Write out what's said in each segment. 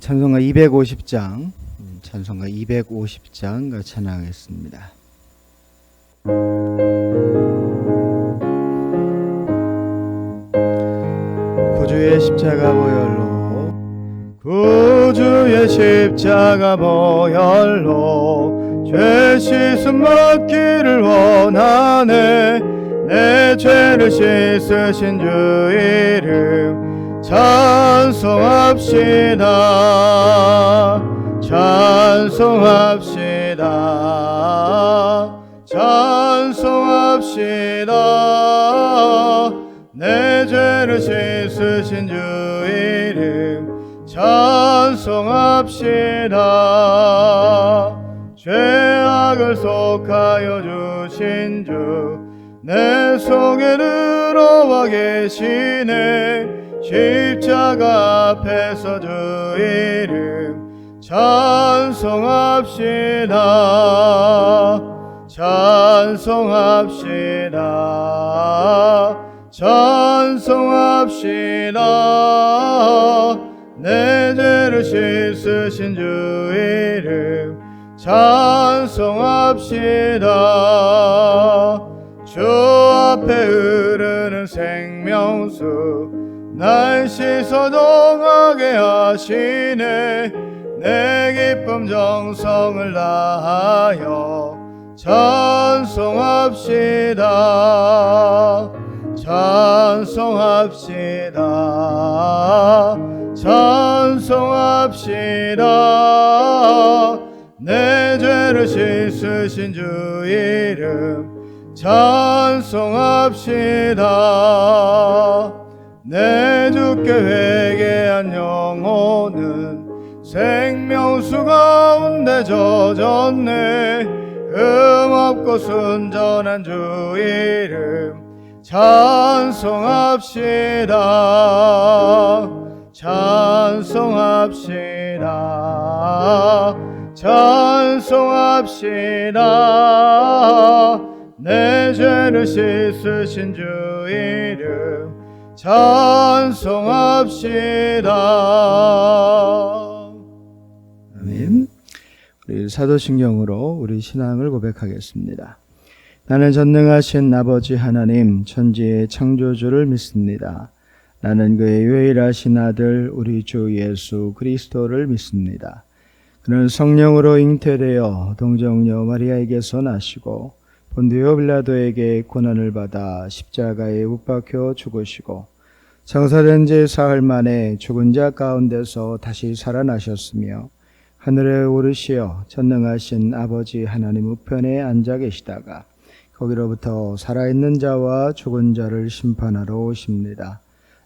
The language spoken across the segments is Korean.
찬송가 250장, 찬송가 250장 찬양하겠습니다. 구주의 십자가 보혈로, 구주의 십자가 보혈로 죄 씻음 받기를 원하네. 내 죄를 씻으신 주 이름 찬송합시다. 찬송합시다. 찬송합시다. 내 죄를 씻으신 주 이름 찬송합시다. 죄악을 속하여 주신 주 내 속에 들어와 계시네. 십자가 앞에서 주 이름 찬송합시다. 찬송합시다. 찬송합시다. 내 죄를 씻으신 주 이름 찬송합시다. 주 앞에 흐르는 생명수 날 씻어 정하게 하시네. 내 기쁨 정성을 다하여 찬송합시다. 찬송합시다. 찬송합시다. 내 죄를 씻으신 주 이름 찬송합시다. 내 주께 회개한 영혼은 생명수 가운데 젖었네. 흠없고 순전한 주 이름 찬송합시다. 찬송합시다. 찬송합시다. 내 죄를 씻으신 주 이름 찬송합시다. 아멘. 우리 사도신경으로 우리 신앙을 고백하겠습니다. 나는 전능하신 아버지 하나님 천지의 창조주를 믿습니다. 나는 그의 유일하신 아들 우리 주 예수 그리스도를 믿습니다. 그는 성령으로 잉태되어 동정녀 마리아에게서 나시고 본디오 빌라도에게 고난을 받아 십자가에 못 박혀 죽으시고 장사된 지 사흘 만에 죽은 자 가운데서 다시 살아나셨으며 하늘에 오르시어 전능하신 아버지 하나님 우편에 앉아 계시다가 거기로부터 살아있는 자와 죽은 자를 심판하러 오십니다.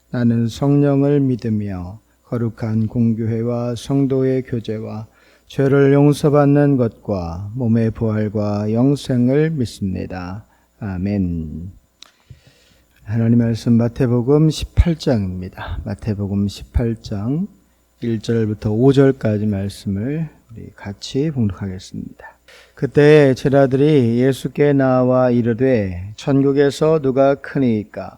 나는 성령을 믿으며 거룩한 공교회와 성도의 교제와 죄를 용서받는 것과 몸의 부활과 영생을 믿습니다. 아멘. 하나님 말씀 마태복음 18장입니다. 마태복음 18장 1절부터 5절까지 말씀을 우리 같이 봉독하겠습니다. 그때 제자들이 예수께 나와 이르되 천국에서 누가 크니이까?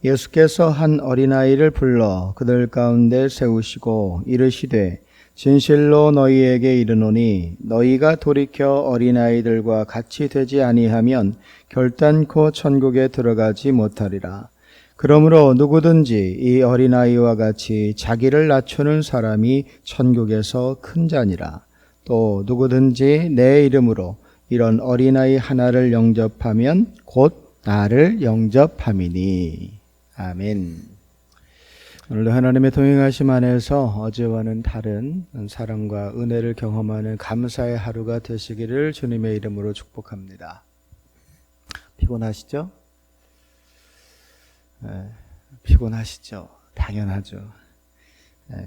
예수께서 한 어린아이를 불러 그들 가운데 세우시고 이르시되 진실로 너희에게 이르노니 너희가 돌이켜 어린아이들과 같이 되지 아니하면 결단코 천국에 들어가지 못하리라. 그러므로 누구든지 이 어린아이와 같이 자기를 낮추는 사람이 천국에서 큰 자니라. 또 누구든지 내 이름으로 이런 어린아이 하나를 영접하면 곧 나를 영접함이니. 아멘. 오늘도 하나님의 동행하심 안에서 어제와는 다른 사랑과 은혜를 경험하는 감사의 하루가 되시기를 주님의 이름으로 축복합니다. 피곤하시죠? 피곤하시죠? 당연하죠.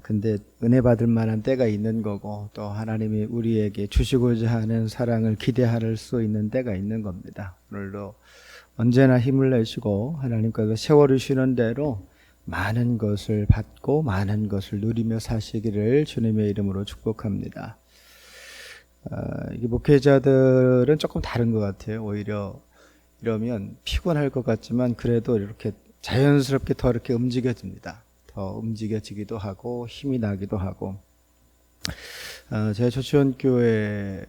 근데 은혜 받을 만한 때가 있는 거고 또 하나님이 우리에게 주시고자 하는 사랑을 기대할 수 있는 때가 있는 겁니다. 오늘도 언제나 힘을 내시고 하나님께서 세워주시는 대로 많은 것을 받고 많은 것을 누리며 사시기를 주님의 이름으로 축복합니다. 이게 목회자들은 조금 다른 것 같아요. 오히려 이러면 피곤할 것 같지만 그래도 이렇게 자연스럽게 더 이렇게 움직여집니다. 더 움직여지기도 하고 힘이 나기도 하고 제가 조치원교회에서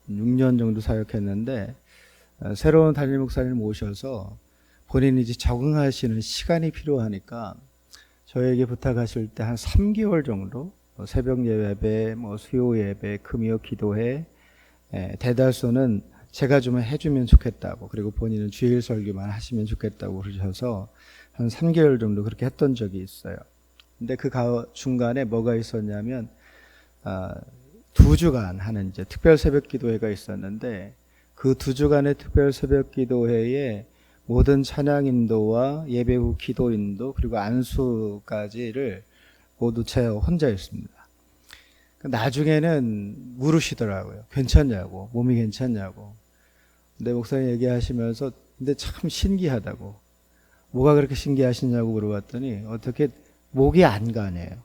6년 정도 사역했는데 새로운 담임 목사님을 모셔서 본인이 이제 적응하시는 시간이 필요하니까 저에게 부탁하실 때 한 3개월 정도 새벽 예배, 수요 예배, 금요 기도회 대다수는 제가 좀 해주면 좋겠다고, 그리고 본인은 주일 설교만 하시면 좋겠다고 그러셔서 한 3개월 정도 그렇게 했던 적이 있어요. 근데 그 중간에 뭐가 있었냐면 2주간 하는 이제 특별 새벽 기도회가 있었는데 그 2주간의 특별 새벽 기도회에 모든 찬양 인도와 예배 후 기도 인도 그리고 안수까지를 모두 제 혼자였습니다. 나중에는 물으시더라고요. 괜찮냐고, 몸이 괜찮냐고. 근데 목사님 얘기하시면서 근데 참 신기하다고. 뭐가 그렇게 신기하시냐고 물어봤더니 어떻게 목이 안 가네요.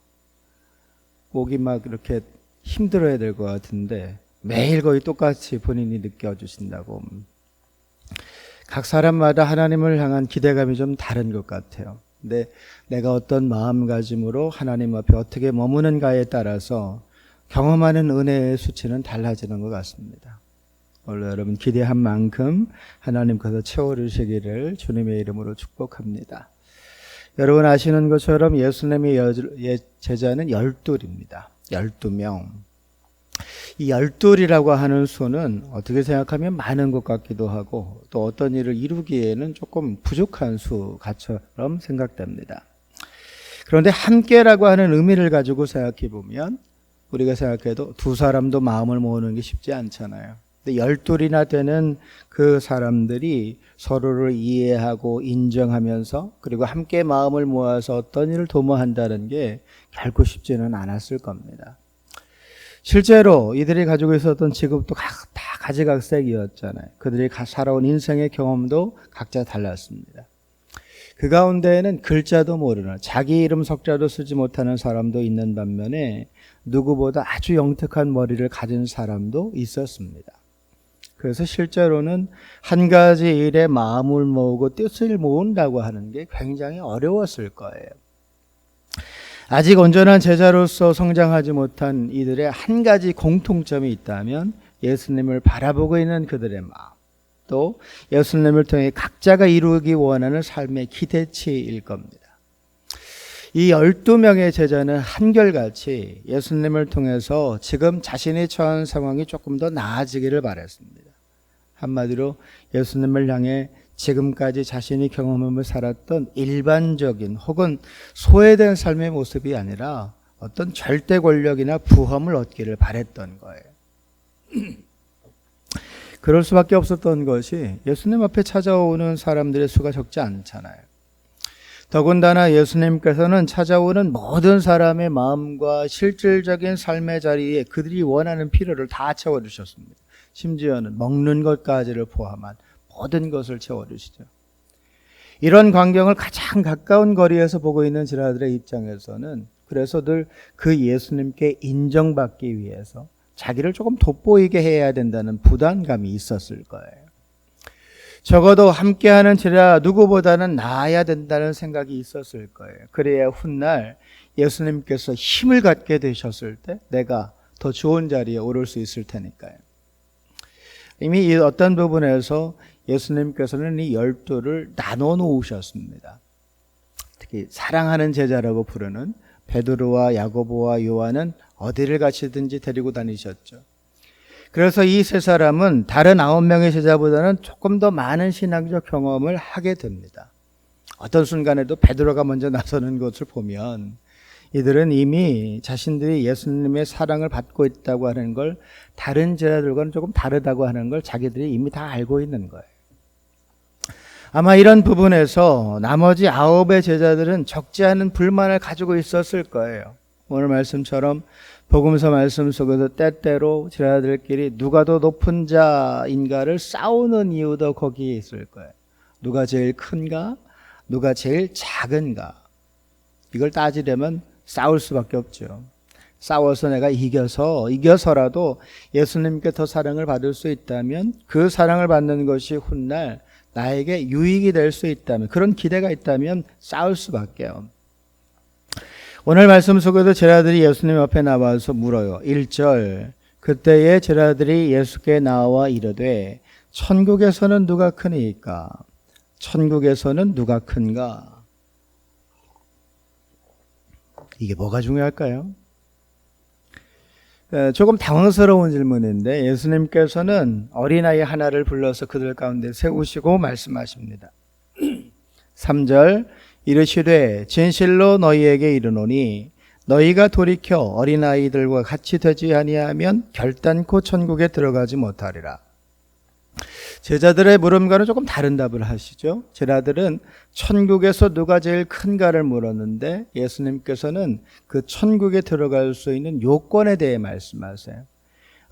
목이 막 이렇게 힘들어야 될 것 같은데 매일 거의 똑같이 본인이 느껴주신다고. 각 사람마다 하나님을 향한 기대감이 좀 다른 것 같아요. 근데 내가 어떤 마음가짐으로 하나님 앞에 어떻게 머무는가에 따라서 경험하는 은혜의 수치는 달라지는 것 같습니다. 오늘 여러분 기대한 만큼 하나님께서 채워주시기를 주님의 이름으로 축복합니다. 여러분 아시는 것처럼 예수님의 제자는 12입니다. 12명. 이 12이라고 하는 수는 어떻게 생각하면 많은 것 같기도 하고 또 어떤 일을 이루기에는 조금 부족한 수처럼 생각됩니다. 그런데 함께라고 하는 의미를 가지고 생각해 보면 우리가 생각해도 두 사람도 마음을 모으는 게 쉽지 않잖아요. 근데 12이나 되는 그 사람들이 서로를 이해하고 인정하면서 그리고 함께 마음을 모아서 어떤 일을 도모한다는 게 결코 쉽지는 않았을 겁니다. 실제로 이들이 가지고 있었던 직업도 다 가지각색이었잖아요. 그들이 살아온 인생의 경험도 각자 달랐습니다. 그 가운데에는 글자도 모르는 자기 이름 석자도 쓰지 못하는 사람도 있는 반면에 누구보다 아주 영특한 머리를 가진 사람도 있었습니다. 그래서 실제로는 한 가지 일에 마음을 모으고 뜻을 모은다고 하는 게 굉장히 어려웠을 거예요. 아직 온전한 제자로서 성장하지 못한 이들의 한 가지 공통점이 있다면 예수님을 바라보고 있는 그들의 마음, 또 예수님을 통해 각자가 이루기 원하는 삶의 기대치일 겁니다. 이 12명의 제자는 한결같이 예수님을 통해서 지금 자신이 처한 상황이 조금 더 나아지기를 바랐습니다. 한마디로 예수님을 향해 지금까지 자신이 경험하며 살았던 일반적인 혹은 소외된 삶의 모습이 아니라 어떤 절대 권력이나 부함을 얻기를 바랬던 거예요. 그럴 수밖에 없었던 것이 예수님 앞에 찾아오는 사람들의 수가 적지 않잖아요. 더군다나 예수님께서는 찾아오는 모든 사람의 마음과 실질적인 삶의 자리에 그들이 원하는 필요를 다 채워주셨습니다. 심지어는 먹는 것까지를 포함한 모든 것을 채워주시죠. 이런 광경을 가장 가까운 거리에서 보고 있는 지라들의 입장에서는 그래서 늘 그 예수님께 인정받기 위해서 자기를 조금 돋보이게 해야 된다는 부담감이 있었을 거예요. 적어도 함께하는 지라 누구보다는 나아야 된다는 생각이 있었을 거예요. 그래야 훗날 예수님께서 힘을 갖게 되셨을 때 내가 더 좋은 자리에 오를 수 있을 테니까요. 이미 어떤 부분에서 예수님께서는 이 12를 나눠 놓으셨습니다. 특히 사랑하는 제자라고 부르는 베드로와 야고보와 요한은 어디를 가시든지 데리고 다니셨죠. 그래서 이 세 사람은 다른 9명의 제자보다는 조금 더 많은 신앙적 경험을 하게 됩니다. 어떤 순간에도 베드로가 먼저 나서는 것을 보면 이들은 이미 자신들이 예수님의 사랑을 받고 있다고 하는 걸 다른 제자들과는 조금 다르다고 하는 걸 자기들이 이미 다 알고 있는 거예요. 아마 이런 부분에서 나머지 9의 제자들은 적지 않은 불만을 가지고 있었을 거예요. 오늘 말씀처럼 복음서 말씀 속에서 때때로 제자들끼리 누가 더 높은 자인가를 싸우는 이유도 거기에 있을 거예요. 누가 제일 큰가? 누가 제일 작은가? 이걸 따지려면 싸울 수밖에 없죠. 싸워서 내가 이겨서라도 예수님께 더 사랑을 받을 수 있다면 그 사랑을 받는 것이 훗날 나에게 유익이 될 수 있다면 그런 기대가 있다면 싸울 수밖에요. 오늘 말씀 속에도 제자들이 예수님 앞에 나와서 물어요. 1절 그때에 제자들이 예수께 나와 이르되 천국에서는 누가 크니까? 천국에서는 누가 큰가? 이게 뭐가 중요할까요? 조금 당황스러운 질문인데 예수님께서는 어린아이 하나를 불러서 그들 가운데 세우시고 말씀하십니다. 3절 이르시되 진실로 너희에게 이르노니 너희가 돌이켜 어린아이들과 같이 되지 아니하면 결단코 천국에 들어가지 못하리라. 제자들의 물음과는 조금 다른 답을 하시죠. 제자들은 천국에서 누가 제일 큰가를 물었는데 예수님께서는 그 천국에 들어갈 수 있는 요건에 대해 말씀하세요.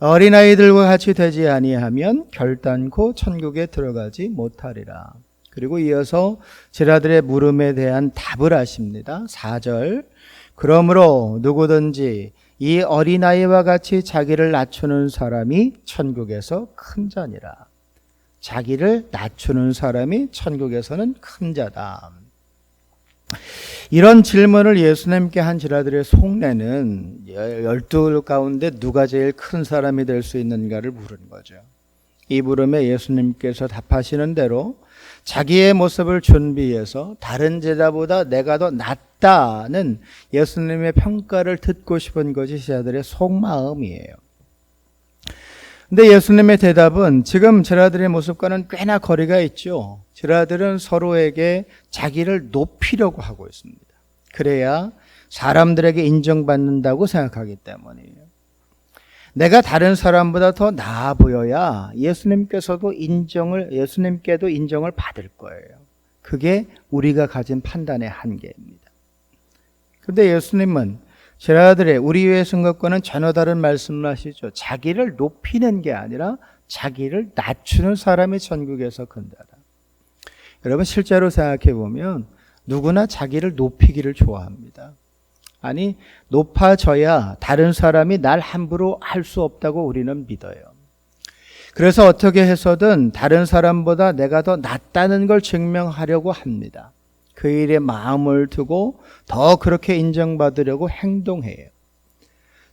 어린아이들과 같이 되지 아니하면 결단코 천국에 들어가지 못하리라. 그리고 이어서 제자들의 물음에 대한 답을 하십니다. 4절 그러므로 누구든지 이 어린아이와 같이 자기를 낮추는 사람이 천국에서 큰 자니라. 자기를 낮추는 사람이 천국에서는 큰 자다. 이런 질문을 예수님께 한 제자들의 속내는 12 가운데 누가 제일 큰 사람이 될 수 있는가를 물은 거죠. 이 물음에 예수님께서 답하시는 대로 자기의 모습을 준비해서 다른 제자보다 내가 더 낫다는 예수님의 평가를 듣고 싶은 것이 제자들의 속마음이에요. 근데 예수님의 대답은 지금 제자들의 모습과는 꽤나 거리가 있죠. 제자들은 서로에게 자기를 높이려고 하고 있습니다. 그래야 사람들에게 인정받는다고 생각하기 때문이에요. 내가 다른 사람보다 더 나아 보여야 예수님께도 인정을 받을 거예요. 그게 우리가 가진 판단의 한계입니다. 그런데 예수님은 제자들의 우리 위의 생각과는 전혀 다른 말씀을 하시죠. 자기를 높이는 게 아니라 자기를 낮추는 사람이 천국에서 큰다다. 여러분 실제로 생각해 보면 누구나 자기를 높이기를 좋아합니다. 아니 높아져야 다른 사람이 날 함부로 할 수 없다고 우리는 믿어요. 그래서 어떻게 해서든 다른 사람보다 내가 더 낫다는 걸 증명하려고 합니다. 그 일에 마음을 두고 더 그렇게 인정받으려고 행동해요.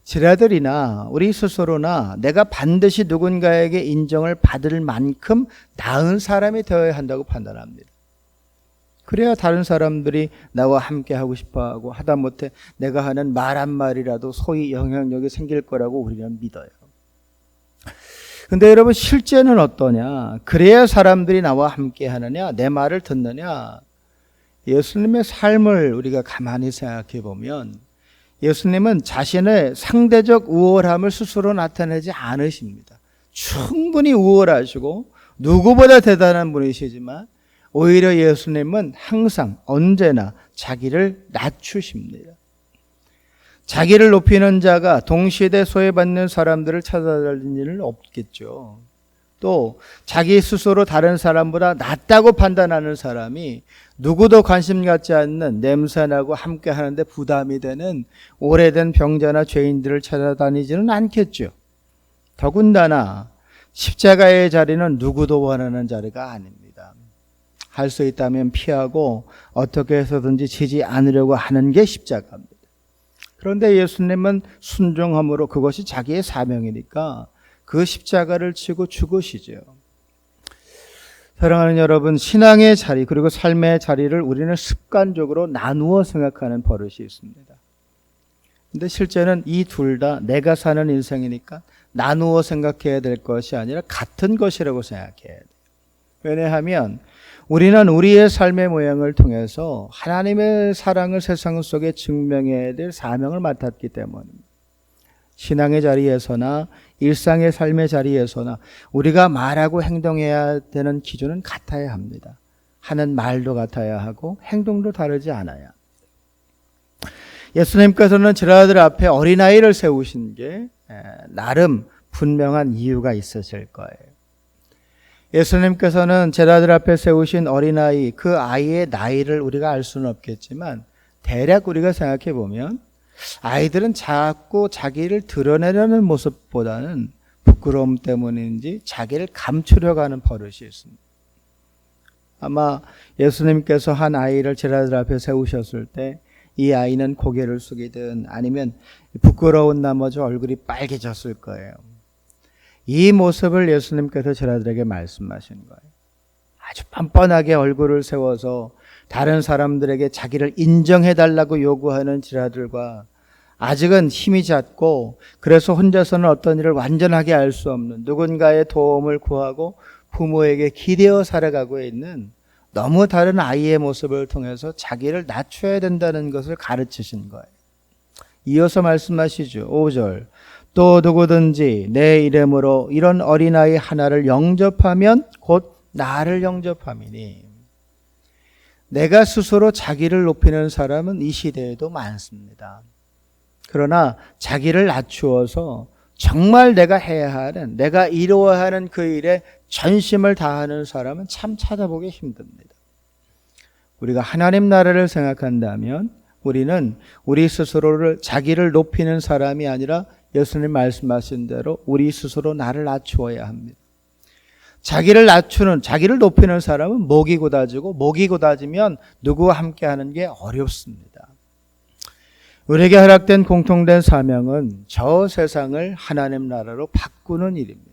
제자들이나 우리 스스로나 내가 반드시 누군가에게 인정을 받을 만큼 나은 사람이 되어야 한다고 판단합니다. 그래야 다른 사람들이 나와 함께 하고 싶어하고 하다못해 내가 하는 말 한마디라도 소위 영향력이 생길 거라고 우리는 믿어요. 근데 여러분 실제는 어떠냐? 그래야 사람들이 나와 함께 하느냐? 내 말을 듣느냐? 예수님의 삶을 우리가 가만히 생각해 보면 예수님은 자신의 상대적 우월함을 스스로 나타내지 않으십니다. 충분히 우월하시고 누구보다 대단한 분이시지만 오히려 예수님은 항상 언제나 자기를 낮추십니다. 자기를 높이는 자가 동시대 소외받는 사람들을 찾아다니는 일은 없겠죠. 또 자기 스스로 다른 사람보다 낫다고 판단하는 사람이 누구도 관심 갖지 않는 냄새나고 함께 하는데 부담이 되는 오래된 병자나 죄인들을 찾아다니지는 않겠죠. 더군다나 십자가의 자리는 누구도 원하는 자리가 아닙니다. 할 수 있다면 피하고 어떻게 해서든지 지지 않으려고 하는 게 십자가입니다. 그런데 예수님은 순종함으로 그것이 자기의 사명이니까 그 십자가를 지고 죽으시죠. 사랑하는 여러분, 신앙의 자리 그리고 삶의 자리를 우리는 습관적으로 나누어 생각하는 버릇이 있습니다. 근데 실제는 이 둘 다 내가 사는 인생이니까 나누어 생각해야 될 것이 아니라 같은 것이라고 생각해야 돼요. 왜냐하면 우리는 우리의 삶의 모양을 통해서 하나님의 사랑을 세상 속에 증명해야 될 사명을 맡았기 때문입니다. 신앙의 자리에서나 일상의 삶의 자리에서나 우리가 말하고 행동해야 되는 기준은 같아야 합니다. 하는 말도 같아야 하고 행동도 다르지 않아야. 예수님께서는 제자들 앞에 어린아이를 세우신 게 나름 분명한 이유가 있으실 거예요. 예수님께서는 제자들 앞에 세우신 어린아이, 그 아이의 나이를 우리가 알 수는 없겠지만 대략 우리가 생각해 보면 아이들은 자꾸 자기를 드러내려는 모습보다는 부끄러움 때문인지 자기를 감추려고 하는 버릇이 있습니다. 아마 예수님께서 한 아이를 제자들 앞에 세우셨을 때 이 아이는 고개를 숙이든 아니면 부끄러운 나머지 얼굴이 빨개졌을 거예요. 이 모습을 예수님께서 제자들에게 말씀하신 거예요. 아주 뻔뻔하게 얼굴을 세워서 다른 사람들에게 자기를 인정해달라고 요구하는 제자들과 아직은 힘이 잦고 그래서 혼자서는 어떤 일을 완전하게 알 수 없는 누군가의 도움을 구하고 부모에게 기대어 살아가고 있는 너무 다른 아이의 모습을 통해서 자기를 낮춰야 된다는 것을 가르치신 거예요. 이어서 말씀하시죠. 5절. 또 누구든지 내 이름으로 이런 어린아이 하나를 영접하면 곧 나를 영접함이니. 내가 스스로 자기를 높이는 사람은 이 시대에도 많습니다. 그러나 자기를 낮추어서 정말 내가 해야 하는, 내가 이루어야 하는 그 일에 전심을 다하는 사람은 참 찾아보기 힘듭니다. 우리가 하나님 나라를 생각한다면 우리는 우리 스스로를 자기를 높이는 사람이 아니라 예수님 말씀하신 대로 우리 스스로 나를 낮추어야 합니다. 자기를 낮추는, 자기를 높이는 사람은 목이 곧아지고 목이 곧아지면 누구와 함께 하는 게 어렵습니다. 우리에게 허락된 공통된 사명은 저 세상을 하나님 나라로 바꾸는 일입니다.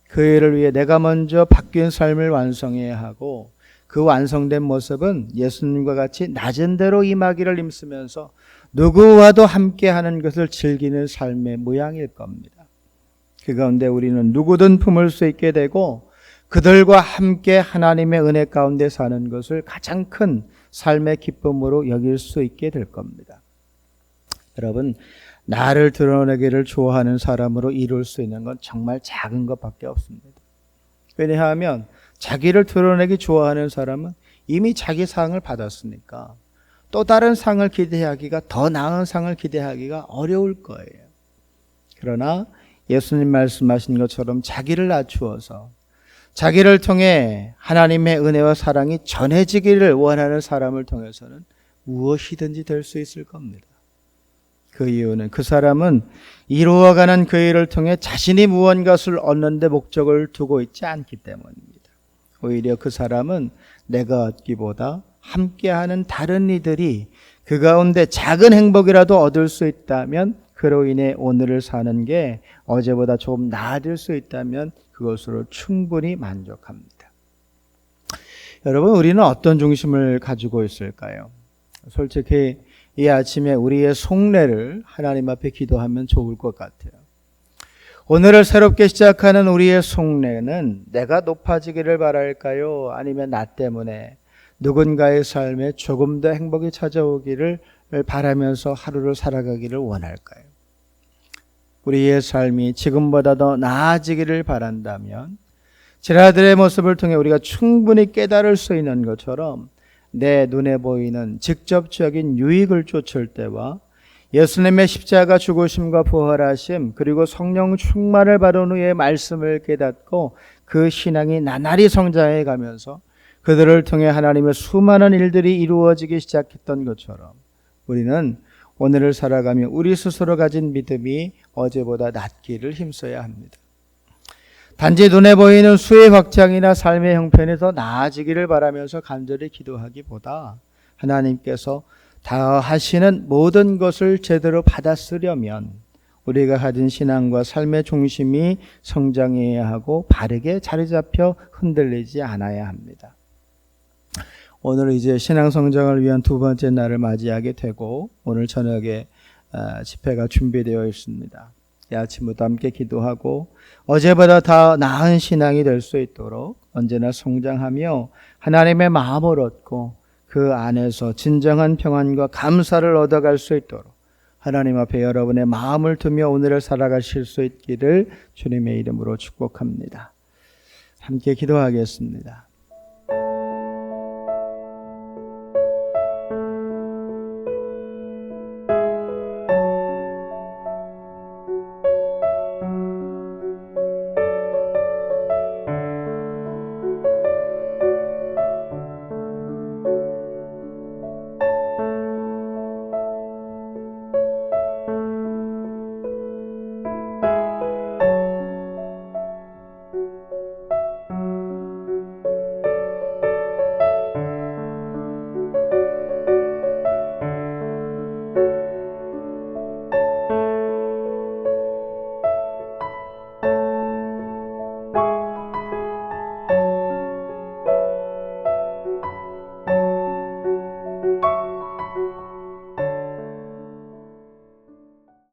그 일을 위해 내가 먼저 바뀐 삶을 완성해야 하고 그 완성된 모습은 예수님과 같이 낮은 대로 임하기를 힘쓰면서 누구와도 함께하는 것을 즐기는 삶의 모양일 겁니다. 그 가운데 우리는 누구든 품을 수 있게 되고 그들과 함께 하나님의 은혜 가운데 사는 것을 가장 큰 삶의 기쁨으로 여길 수 있게 될 겁니다. 여러분, 나를 드러내기를 좋아하는 사람으로 이룰 수 있는 건 정말 작은 것밖에 없습니다. 왜냐하면 자기를 드러내기 좋아하는 사람은 이미 자기 상을 받았으니까 또 다른 상을 기대하기가, 더 나은 상을 기대하기가 어려울 거예요. 그러나 예수님 말씀하신 것처럼 자기를 낮추어서 자기를 통해 하나님의 은혜와 사랑이 전해지기를 원하는 사람을 통해서는 무엇이든지 될 수 있을 겁니다. 그 이유는 그 사람은 이루어가는 그 일을 통해 자신이 무언가를 얻는 데 목적을 두고 있지 않기 때문입니다. 오히려 그 사람은 내가 얻기보다 함께하는 다른 이들이 그 가운데 작은 행복이라도 얻을 수 있다면, 그로 인해 오늘을 사는 게 어제보다 조금 나아질 수 있다면 그것으로 충분히 만족합니다. 여러분, 우리는 어떤 중심을 가지고 있을까요? 솔직히 이 아침에 우리의 속내를 하나님 앞에 기도하면 좋을 것 같아요. 오늘을 새롭게 시작하는 우리의 속내는 내가 높아지기를 바랄까요? 아니면 나 때문에 누군가의 삶에 조금 더 행복이 찾아오기를 바라면서 하루를 살아가기를 원할까요? 우리의 삶이 지금보다 더 나아지기를 바란다면 제자들의 모습을 통해 우리가 충분히 깨달을 수 있는 것처럼 내 눈에 보이는 직접적인 유익을 쫓을 때와 예수님의 십자가 죽으심과 부활하심 그리고 성령 충만을 받은 후에 말씀을 깨닫고 그 신앙이 나날이 성장해 가면서 그들을 통해 하나님의 수많은 일들이 이루어지기 시작했던 것처럼 우리는 오늘을 살아가며 우리 스스로 가진 믿음이 어제보다 낮기를 힘써야 합니다. 단지 눈에 보이는 수의 확장이나 삶의 형편이 더 나아지기를 바라면서 간절히 기도하기보다 하나님께서 다 하시는 모든 것을 제대로 받아쓰려면 우리가 가진 신앙과 삶의 중심이 성장해야 하고 바르게 자리 잡혀 흔들리지 않아야 합니다. 오늘 이제 신앙 성장을 위한 두 번째 날을 맞이하게 되고 오늘 저녁에 집회가 준비되어 있습니다. 이 아침부터 함께 기도하고 어제보다 더 나은 신앙이 될 수 있도록 언제나 성장하며 하나님의 마음을 얻고 그 안에서 진정한 평안과 감사를 얻어갈 수 있도록 하나님 앞에 여러분의 마음을 두며 오늘을 살아가실 수 있기를 주님의 이름으로 축복합니다. 함께 기도하겠습니다.